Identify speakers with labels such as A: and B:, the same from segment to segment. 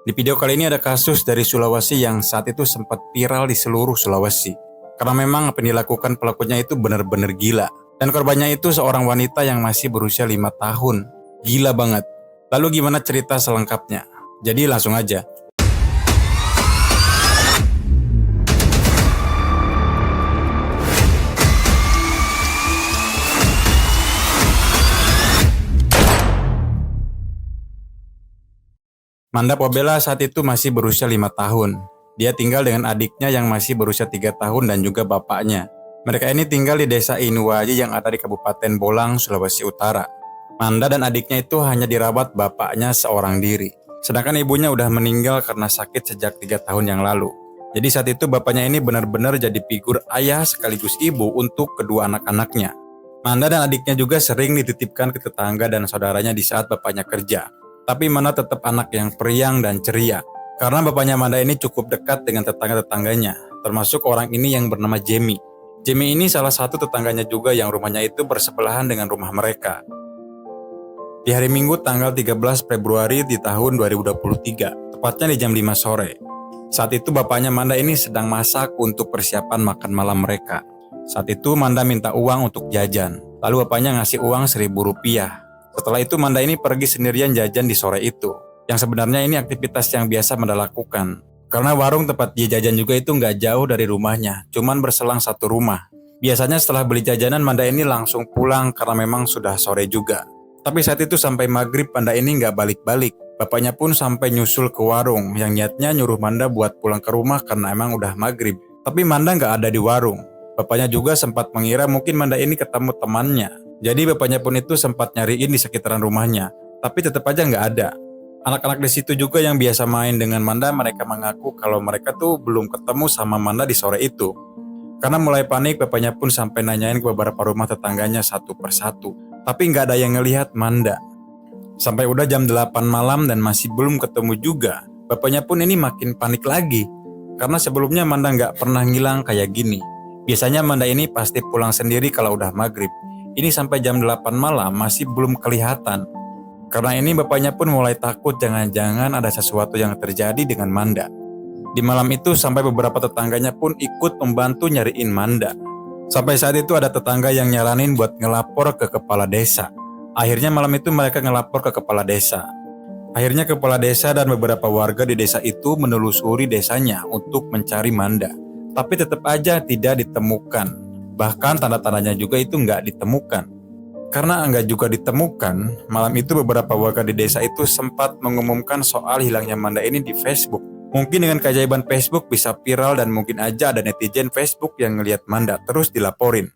A: Di video kali ini ada kasus dari Sulawesi yang saat itu sempat viral di seluruh Sulawesi. Karena memang apa yang dilakukan pelakunya itu benar-benar gila. Dan korbannya itu seorang wanita yang masih berusia 5 tahun. Gila banget. Lalu gimana cerita selengkapnya? Jadi langsung aja. Manda Pobela saat itu masih berusia 5 tahun. Dia tinggal dengan adiknya yang masih berusia 3 tahun dan juga bapaknya. Mereka ini tinggal di desa Inuwaji yang ada di Kabupaten Bolang, Sulawesi Utara. Manda dan adiknya itu hanya dirawat bapaknya seorang diri. Sedangkan ibunya udah meninggal karena sakit sejak 3 tahun yang lalu. Jadi saat itu bapaknya ini benar-benar jadi figur ayah sekaligus ibu untuk kedua anak-anaknya. Manda dan adiknya juga sering dititipkan ke tetangga dan saudaranya di saat bapaknya kerja. Tapi Manda tetap anak yang periang dan ceria. Karena bapaknya Manda ini cukup dekat dengan tetangga-tetangganya, termasuk orang ini yang bernama Jamie. Jamie ini salah satu tetangganya juga yang rumahnya itu bersebelahan dengan rumah mereka. Di hari Minggu tanggal 13 Februari di tahun 2023, tepatnya di jam 5 sore. Saat itu bapaknya Manda ini sedang masak untuk persiapan makan malam mereka. Saat itu Manda minta uang untuk jajan, lalu bapaknya ngasih uang Rp1.000. Setelah itu Manda ini pergi sendirian jajan di sore itu. Yang sebenarnya ini aktivitas yang biasa Manda lakukan. Karena warung tempat dia jajan juga itu nggak jauh dari rumahnya, cuman berselang satu rumah. Biasanya setelah beli jajanan Manda ini langsung pulang karena memang sudah sore juga. Tapi saat itu sampai maghrib Manda ini nggak balik-balik. Bapaknya pun sampai nyusul ke warung yang niatnya nyuruh Manda buat pulang ke rumah karena emang udah maghrib. Tapi Manda nggak ada di warung. Bapaknya juga sempat mengira mungkin Manda ini ketemu temannya. Jadi bapaknya pun itu sempat nyariin di sekitaran rumahnya, tapi tetap aja nggak ada. Anak-anak di situ juga yang biasa main dengan Manda, mereka mengaku kalau mereka tuh belum ketemu sama Manda di sore itu. Karena mulai panik, bapaknya pun sampai nanyain ke beberapa rumah tetangganya satu persatu, tapi nggak ada yang ngelihat Manda. Sampai udah jam 8 malam dan masih belum ketemu juga, bapaknya pun ini makin panik lagi. Karena sebelumnya Manda nggak pernah ngilang kayak gini. Biasanya Manda ini pasti pulang sendiri kalau udah maghrib. Ini sampai jam 8 malam masih belum kelihatan. Karena ini bapaknya pun mulai takut jangan-jangan ada sesuatu yang terjadi dengan Manda. Di malam itu sampai beberapa tetangganya pun ikut membantu nyariin Manda. Sampai saat itu ada tetangga yang nyaranin buat ngelapor ke kepala desa. Akhirnya malam itu mereka ngelapor ke kepala desa. Akhirnya kepala desa dan beberapa warga di desa itu menelusuri desanya untuk mencari Manda. Tapi tetap aja tidak ditemukan. Bahkan tanda-tandanya juga itu nggak ditemukan. Karena nggak juga ditemukan, malam itu beberapa warga di desa itu sempat mengumumkan soal hilangnya Manda ini di Facebook. Mungkin dengan keajaiban Facebook bisa viral dan mungkin aja ada netizen Facebook yang ngelihat Manda terus dilaporin.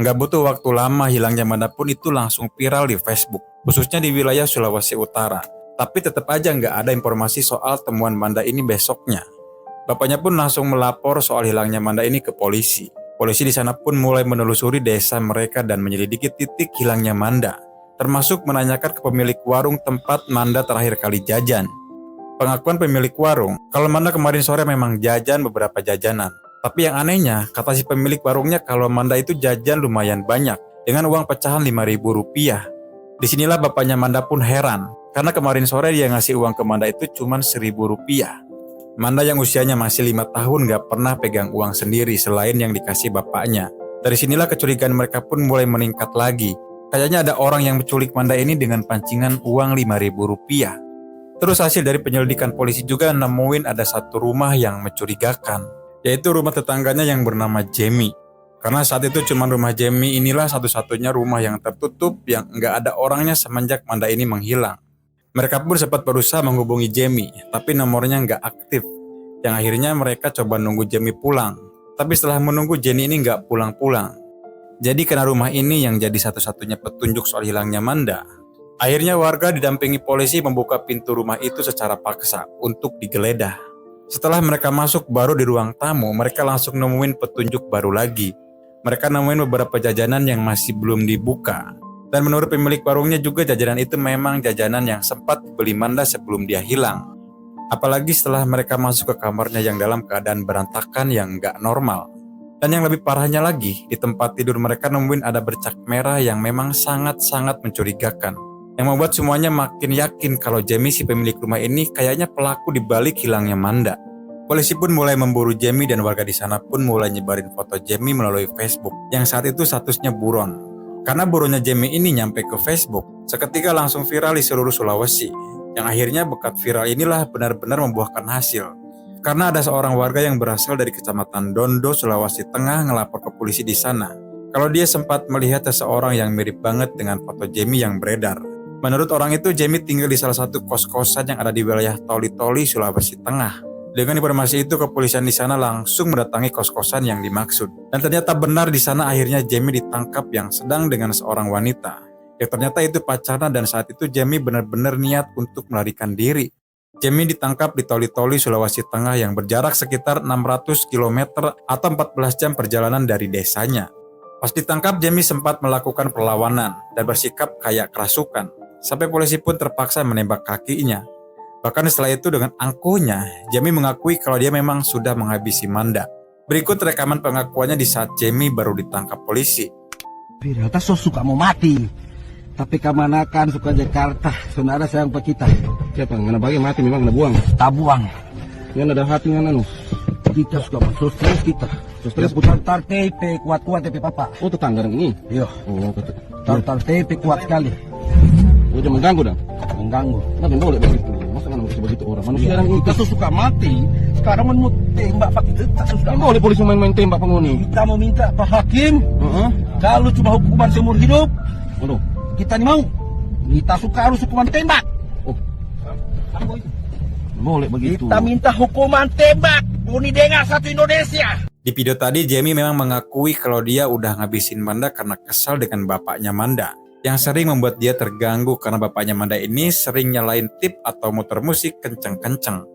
A: Nggak butuh waktu lama hilangnya Manda pun itu langsung viral di Facebook, khususnya di wilayah Sulawesi Utara. Tapi tetap aja nggak ada informasi soal temuan Manda ini besoknya. Bapaknya pun langsung melapor soal hilangnya Manda ini ke polisi. Polisi di sana pun mulai menelusuri desa mereka dan menyelidiki titik hilangnya Manda, termasuk menanyakan ke pemilik warung tempat Manda terakhir kali jajan. Pengakuan pemilik warung, kalau Manda kemarin sore memang jajan beberapa jajanan. Tapi yang anehnya, kata si pemilik warungnya kalau Manda itu jajan lumayan banyak, dengan uang pecahan Rp5.000. Disinilah bapaknya Manda pun heran, karena kemarin sore dia ngasih uang ke Manda itu cuma Rp1.000. Manda yang usianya masih 5 tahun gak pernah pegang uang sendiri selain yang dikasih bapaknya. Dari sinilah kecurigaan mereka pun mulai meningkat lagi. Kayaknya ada orang yang menculik Manda ini dengan pancingan uang Rp5.000. Terus hasil dari penyelidikan polisi juga nemuin ada satu rumah yang mencurigakan, yaitu rumah tetangganya yang bernama Jamie. Karena saat itu cuma rumah Jamie inilah satu-satunya rumah yang tertutup yang gak ada orangnya semenjak Manda ini menghilang. Mereka pun sempat berusaha menghubungi Jamie, tapi nomornya nggak aktif. Yang akhirnya mereka coba nunggu Jamie pulang. Tapi setelah menunggu Jamie ini nggak pulang-pulang. Jadi karena rumah ini yang jadi satu-satunya petunjuk soal hilangnya Manda, akhirnya warga didampingi polisi membuka pintu rumah itu secara paksa untuk digeledah. Setelah mereka masuk baru di ruang tamu, mereka langsung nemuin petunjuk baru lagi. Mereka nemuin beberapa jajanan yang masih belum dibuka. Dan menurut pemilik warungnya juga jajanan itu memang jajanan yang sempat dibeli Manda sebelum dia hilang. Apalagi setelah mereka masuk ke kamarnya yang dalam keadaan berantakan yang nggak normal. Dan yang lebih parahnya lagi, di tempat tidur mereka nemuin ada bercak merah yang memang sangat-sangat mencurigakan. yang membuat semuanya makin yakin kalau Jamie si pemilik rumah ini kayaknya pelaku di balik hilangnya Manda. Polisi pun mulai memburu Jamie dan warga di sana pun mulai nyebarin foto Jamie melalui Facebook yang saat itu statusnya buron. Karena buronnya Jamie ini nyampe ke Facebook, seketika langsung viral di seluruh Sulawesi. Yang akhirnya berkat viral inilah benar-benar membuahkan hasil. Karena ada seorang warga yang berasal dari Kecamatan Dondo, Sulawesi Tengah ngelapor ke polisi di sana. Kalau dia sempat melihat seseorang yang mirip banget dengan foto Jamie yang beredar. Menurut orang itu, Jamie tinggal di salah satu kos-kosan yang ada di wilayah Toli-Toli, Sulawesi Tengah. Dengan informasi itu, kepolisian di sana langsung mendatangi kos-kosan yang dimaksud. Dan ternyata benar di sana akhirnya Jamie ditangkap yang sedang dengan seorang wanita. Ya ternyata itu pacarnya dan saat itu Jamie benar-benar niat untuk melarikan diri. Jamie ditangkap di Toli-Toli, Sulawesi Tengah yang berjarak sekitar 600 km atau 14 jam perjalanan dari desanya. Pas ditangkap, Jamie sempat melakukan perlawanan dan bersikap kayak kerasukan. Sampai polisi pun terpaksa menembak kakinya. Bahkan setelah itu dengan angkuhnya, Jamie mengakui kalau dia memang sudah menghabisi Manda. Berikut rekaman pengakuannya di saat Jamie baru ditangkap polisi.
B: Pirata so suka mau mati, tapi kamanakan suka Jakarta, saudara sayang pak kita.
C: Siapa? Ngana bagi mati memang ngana buang.
B: Tabuang.
C: Ngana ada hati ngana nu.
B: Kita suka masuk stres kita. Stres putar TP kuat-kuat TP papa.
C: Oh tetangga ini.
B: Iya.
C: Oh betul.
B: Tar TP kuat sekali.
C: Oh jangan mengganggu dong.
B: Mengganggu.
C: Nah boleh begitu. Masa ngana bisa begitu orang manusia yang
B: Kita so suka mati. Sekarang mau tembak pak kita sudah.
C: boleh polisi main-main tembak penghuni.
B: Kita mau minta Pak Hakim. Kalau cuma hukuman seumur hidup,
C: Waduh.
B: kita nih mau. Kita suka harus hukuman tembak.
C: Boleh begitu.
B: Kita minta hukuman tembak. Uni dengar satu Indonesia.
A: Di video tadi, Jamie memang mengakui kalau dia udah ngabisin Manda karena kesal dengan bapaknya Manda. Yang sering membuat dia terganggu karena bapaknya Manda ini sering nyalain tip atau muter musik kenceng-kenceng.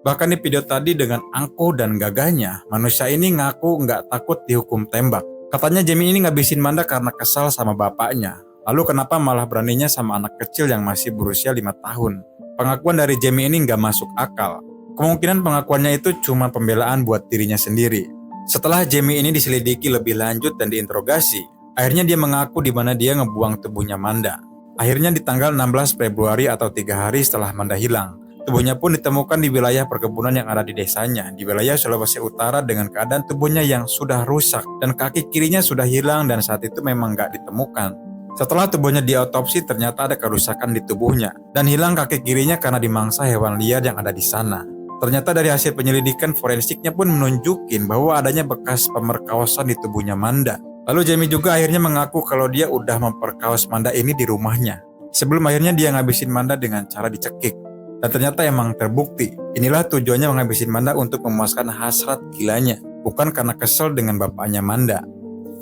A: Bahkan di video tadi dengan angkuh dan gagahnya, manusia ini ngaku nggak takut dihukum tembak. Katanya Jamie ini ngabisin Manda karena kesal sama bapaknya. Lalu kenapa malah beraninya sama anak kecil yang masih berusia 5 tahun? Pengakuan dari Jamie ini nggak masuk akal. Kemungkinan pengakuannya itu cuma pembelaan buat dirinya sendiri. Setelah Jamie ini diselidiki lebih lanjut dan diinterogasi, akhirnya dia mengaku di mana dia ngebuang tubuhnya Manda. Akhirnya di tanggal 16 Februari atau 3 hari setelah Manda hilang, tubuhnya pun ditemukan di wilayah perkebunan yang ada di desanya, di wilayah Sulawesi Utara dengan keadaan tubuhnya yang sudah rusak dan kaki kirinya sudah hilang dan saat itu memang nggak ditemukan. Setelah tubuhnya diotopsi ternyata ada kerusakan di tubuhnya dan hilang kaki kirinya karena dimangsa hewan liar yang ada di sana. Ternyata dari hasil penyelidikan forensiknya pun menunjukin bahwa adanya bekas pemerkosaan di tubuhnya Manda. Lalu Jamie juga akhirnya mengaku kalau dia udah memperkaos Manda ini di rumahnya. Sebelum akhirnya dia ngabisin Manda dengan cara dicekik. Dan ternyata emang terbukti. Inilah tujuannya menghabisin Manda untuk memuaskan hasrat gilanya, bukan karena kesel dengan bapaknya Manda.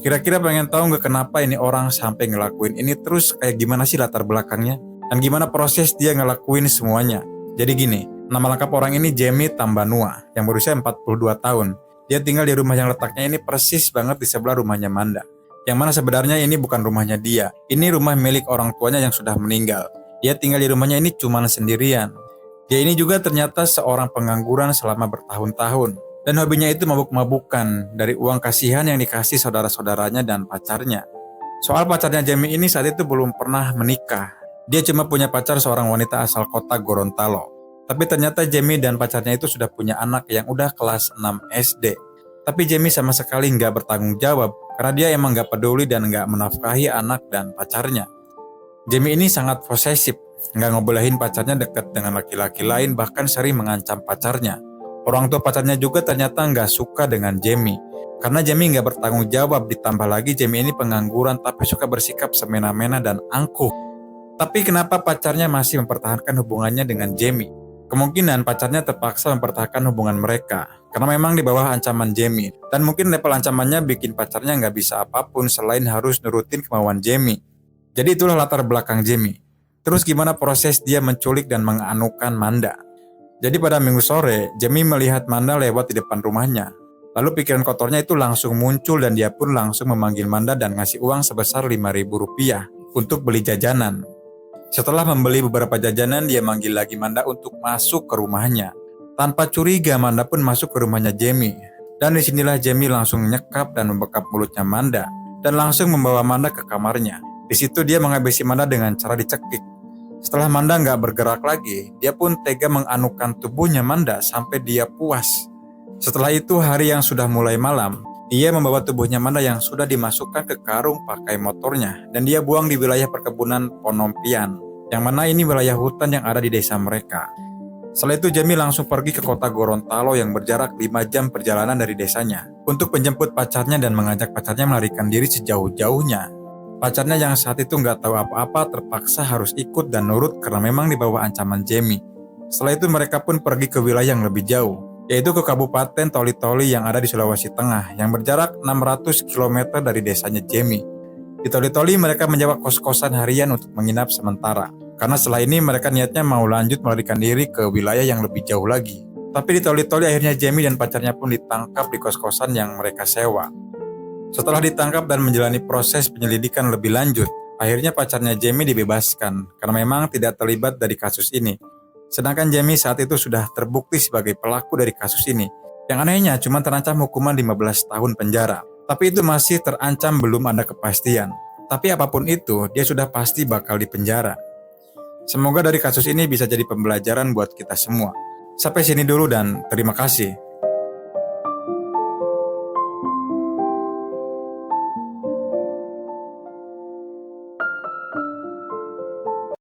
A: Kira-kira pengen tahu nggak kenapa ini orang sampai ngelakuin ini terus kayak gimana sih latar belakangnya? Dan gimana proses dia ngelakuin semuanya? Jadi gini, nama lengkap orang ini Jamie Tambanua yang berusia 42 tahun. Dia tinggal di rumah yang letaknya ini persis banget di sebelah rumahnya Manda. Yang mana sebenarnya ini bukan rumahnya dia. Ini rumah milik orang tuanya yang sudah meninggal. Dia tinggal di rumahnya ini cuma sendirian. Dia ini juga ternyata seorang pengangguran selama bertahun-tahun. Dan hobinya itu mabuk-mabukan dari uang kasihan yang dikasih saudara-saudaranya dan pacarnya. Soal pacarnya Jamie ini saat itu belum pernah menikah. Dia cuma punya pacar seorang wanita asal kota Gorontalo. Tapi ternyata Jamie dan pacarnya itu sudah punya anak yang udah kelas 6 SD. Tapi Jamie sama sekali nggak bertanggung jawab karena dia emang nggak peduli dan nggak menafkahi anak dan pacarnya. Jamie ini sangat posesif, nggak ngebolehin pacarnya dekat dengan laki-laki lain, bahkan sering mengancam pacarnya. Orang tua pacarnya juga ternyata nggak suka dengan Jamie. Karena Jamie nggak bertanggung jawab, ditambah lagi Jamie ini pengangguran tapi suka bersikap semena-mena dan angkuh. Tapi kenapa pacarnya masih mempertahankan hubungannya dengan Jamie? Kemungkinan pacarnya terpaksa mempertahankan hubungan mereka. Karena memang di bawah ancaman Jamie. Dan mungkin level ancamannya bikin pacarnya nggak bisa apapun selain harus nurutin kemauan Jamie. Jadi itulah latar belakang Jamie. Terus gimana proses dia menculik dan menganukan Manda? Jadi pada minggu sore, Jamie melihat Manda lewat di depan rumahnya. Lalu pikiran kotornya itu langsung muncul dan dia pun langsung memanggil Manda dan ngasih uang sebesar Rp5.000 untuk beli jajanan. Setelah membeli beberapa jajanan, dia manggil lagi Manda untuk masuk ke rumahnya. Tanpa curiga, Manda pun masuk ke rumahnya Jamie. Dan disinilah Jamie langsung nyekap dan membekap mulutnya Manda dan langsung membawa Manda ke kamarnya. Di situ dia menghabisi Manda dengan cara dicekik. Setelah Manda nggak bergerak lagi, dia pun tega menganukan tubuhnya Manda sampai dia puas. Setelah itu hari yang sudah mulai malam, dia membawa tubuhnya Manda yang sudah dimasukkan ke karung pakai motornya dan dia buang di wilayah perkebunan Ponompian, yang mana ini wilayah hutan yang ada di desa mereka. Setelah itu Jamie langsung pergi ke kota Gorontalo yang berjarak 5 jam perjalanan dari desanya untuk menjemput pacarnya dan mengajak pacarnya melarikan diri sejauh-jauhnya. Pacarnya yang saat itu nggak tahu apa-apa terpaksa harus ikut dan nurut karena memang di bawah ancaman Jamie. Setelah itu mereka pun pergi ke wilayah yang lebih jauh, yaitu ke Kabupaten Toli-Toli yang ada di Sulawesi Tengah yang berjarak 600 km dari desanya Jamie. Di Toli-Toli mereka menyewa kos-kosan harian untuk menginap sementara. Karena setelah ini mereka niatnya mau lanjut melarikan diri ke wilayah yang lebih jauh lagi. Tapi di Toli-Toli akhirnya Jamie dan pacarnya pun ditangkap di kos-kosan yang mereka sewa. Setelah ditangkap dan menjalani proses penyelidikan lebih lanjut, akhirnya pacarnya Jamie dibebaskan karena memang tidak terlibat dari kasus ini. Sedangkan Jamie saat itu sudah terbukti sebagai pelaku dari kasus ini. Yang anehnya cuma terancam hukuman 15 tahun penjara. Tapi itu masih terancam belum ada kepastian. Tapi apapun itu, dia sudah pasti bakal dipenjara. Semoga dari kasus ini bisa jadi pembelajaran buat kita semua. Sampai sini dulu dan terima kasih.